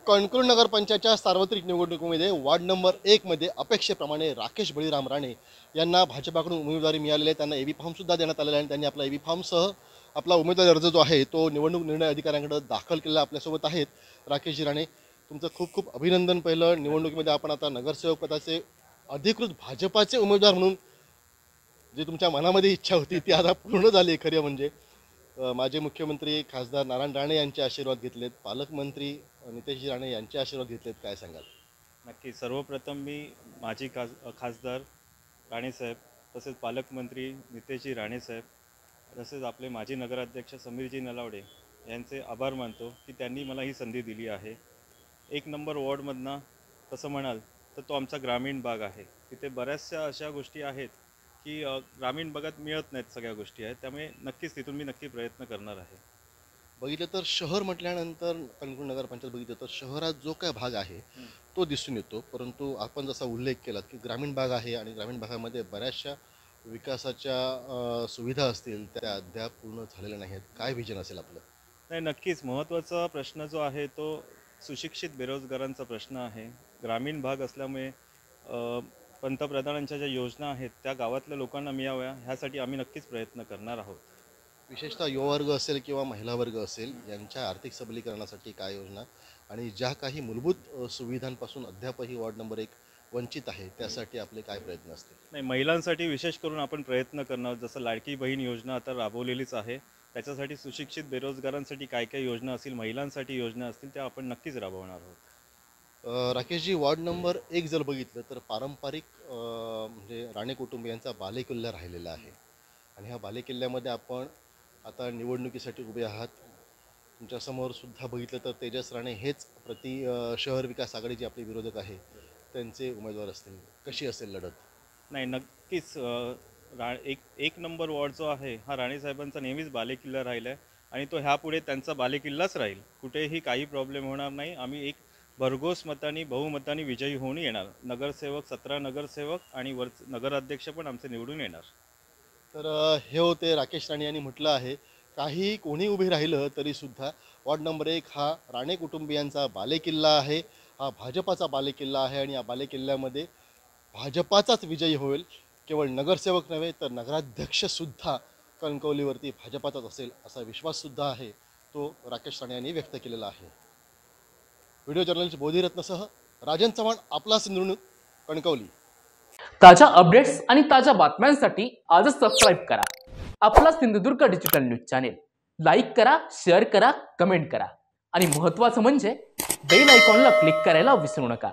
कणकवली नगरपंचायतच्या सार्वत्रिक निवडणुकीमध्ये ward number 1 मध्ये अपेक्षेप्रमाणे राकेश बळीराम राणे यांना भाजपाकडून उमेदवारी मिळालेली आहे। त्यांना एबी फॉर्मसुद्धा देण्यात आलेला आहे आणि त्यांनी आपला एबी फॉर्मसह आपला उमेदवारी अर्ज जो आहे तो निवडणूक निर्णय अधिकाऱ्यांकडे दाखल केलेला आपल्यासोबत आहेत राकेशजी राणे। तुमचं खूप खूप अभिनंदन। पहिलं निवडणुकीमध्ये आपण आता नगरसेवक पदाचे अधिकृत भाजपाचे उमेदवार म्हणून जी तुमच्या मनामध्ये इच्छा होती ती आता पूर्ण झाली खरी म्हणजे। माजी मुख्यमंत्री खासदार नारायण राणे यांचे आशीर्वाद घेतलेत, पालकमंत्री नितेशजी राणे यांचे आशीर्वाद घेतलेत, काय सांगाल? नक्की सर्वप्रथम मी माजी खासदार राणेसाहेब, तसेच पालकमंत्री नितेशजी राणेसाहेब, तसेच आपले माजी नगराध्यक्ष समीरजी नलावडे यांचे आभार मानतो की त्यांनी मला ही संधी दिली आहे। 1 नंबर वॉर्डमधनं तसं म्हणाल तर तो आमचा ग्रामीण भाग आहे। तिथे बऱ्याचशा अशा गोष्टी आहेत की ग्रामीण भागात मिळत नाहीत, सगळ्या गोष्टी आहेत, त्यामुळे नक्कीच तिथून मी नक्की प्रयत्न करणार आहे। बघितलं तर शहर म्हटल्यानंतर कणकवली नगरपंचायत बघितलं तर शहरात जो काय भाग आहे तो दिसून येतो, परंतु आपण जसा उल्लेख केला की ग्रामीण भाग आहे आणि ग्रामीण भागामध्ये बऱ्याचशा विकासाच्या सुविधा असतील त्या अद्याप पूर्ण झालेल्या नाहीत। काय विजन असेल आपलं? नाही, नक्कीच महत्त्वाचा प्रश्न जो आहे तो सुशिक्षित बेरोजगारांचा प्रश्न आहे। ग्रामीण भाग असल्यामुळे पंतप्रधानांच्या ज्या योजना आहेत त्या गावातल्या लोकांना मिळाव्या ह्यासाठी आम्ही नक्कीच प्रयत्न करणार आहोत। विशेषतः युवा वर्ग असेल किंवा महिला वर्ग असेल यांच्या आर्थिक सबलीकरणासाठी काय योजना आणि ज्या काही मूलभूत सुविधांपासून अद्यापही वार्ड नंबर 1 वंचित आहे त्यासाठी आपले काय प्रयत्न असतील? नाही, महिलांसाठी विशेष करून आपण प्रयत्न करणार आहोत। जसं लाडकी बहीण योजना आता राबवलेलीच आहे, त्याच्यासाठी सुशिक्षित बेरोजगारांसाठी काय काय योजना असतील, महिलांसाठी योजना असतील त्या आपण नक्कीच राबवणार आहोत। राकेशजी, वार्ड नंबर 1 जर बघितलं तर पारंपरिक म्हणजे राणे कुटुंबियांचा बालेकिल्ला राहिलेला आहे आणि ह्या बालेकिल्ल्यामध्ये आपण आता निवडणुकीसाठी उभे आहात। तुमच्यासमोर सुद्धा बघितलं तर तेजस राणे हेच शहर विकास आघाडीचे आपले विरोधक आहे, त्यांचे उमेदवार असतील, कशी असेल लढत? नाही, नक्कीच एक नंबर वॉर्ड जो आहे हा राणेसाहेबांचा नेहमीच बालेकिल्ला राहिला आहे आणि तो ह्यापुढे त्यांचा बालेकिल्लाच राहील। कुठेही काही प्रॉब्लेम होणार नाही। आम्ही एक भरघोस मतांनी बहुमतांनी विजयी होऊन येणार। नगरसेवक 17 नगरसेवक आणि नगराध्यक्ष पण आमचे निवडून येणार। तर हे होते राकेश राणे यांनी म्हटलं आहे काही कोणी उभे राहिलं तरीसुद्धा वार्ड नंबर 1 हा राणे कुटुंबियांचा बालेकिल्ला आहे, हा भाजपाचा बालेकिल्ला आहे आणि या बालेकिल्ल्यामध्ये भाजपाचाच विजयी होईल। केवळ नगरसेवक नव्हे तर नगराध्यक्षसुद्धा कणकवलीवरती भाजपाचाच असेल असा विश्वाससुद्धा आहे, तो राकेश राणे यांनी व्यक्त केलेला आहे। व्हिडिओ जर्नलिस्ट बोधिरत्नसह राजन चव्हाण, आपला सिंधुदुर्ग, कणकवली। ताज्या अपडेट्स आणि ताज्या बातम्यांसाठी आजच सबस्क्राईब करा आपला Sindhudurg digital news channel. Like करा, शेअर करा, कमेंट करा आणि महत्त्वाचं म्हणजे बेल आयकॉनला क्लिक करायला विसरू नका।